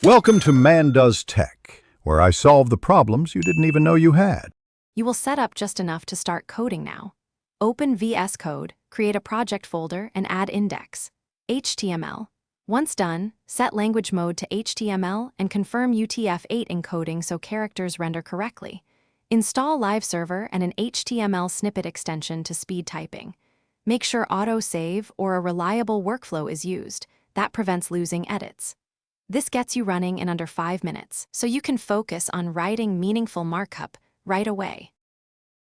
Welcome to Man Does Tech, where I solve the problems you didn't even know you had. You will set up just enough to start coding now. Open VS Code, create a project folder, and add index. HTML. Once done, set language mode to HTML and confirm UTF-8 encoding so characters render correctly. Install Live Server and an HTML snippet extension to speed typing. Make sure auto-save or a reliable workflow is used. That prevents losing edits. This gets you running in under 5 minutes, so you can focus on writing meaningful markup right away.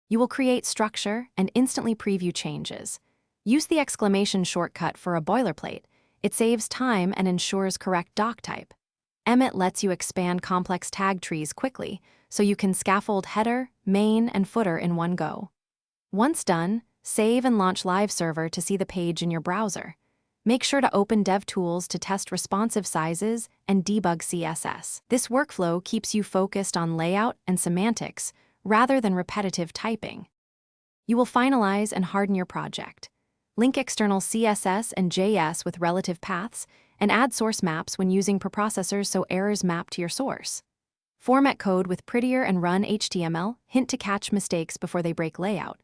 You will create structure and instantly preview changes. Use the exclamation shortcut for a boilerplate. It saves time and ensures correct doc type. Emmet lets you expand complex tag trees quickly, so you can scaffold header, main, and footer in one go. Once done, save and launch Live Server to see the page in your browser. Make sure to open DevTools to test responsive sizes and debug CSS. This workflow keeps you focused on layout and semantics rather than repetitive typing. You will finalize and harden your project. Link external CSS and JS with relative paths, and add source maps when using preprocessors so errors map to your source. Format code with prettier and run HTML, hint to catch mistakes before they break layout.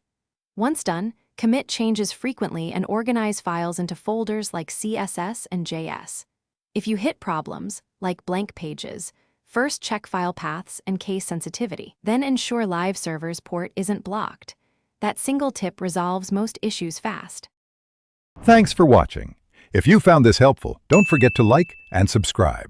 Once done, commit changes frequently and organize files into folders like CSS and JS. If you hit problems, like blank pages, first check file paths and case sensitivity. Then ensure Live Server's port isn't blocked. That single tip resolves most issues fast. Thanks for watching. If you found this helpful, don't forget to like and subscribe.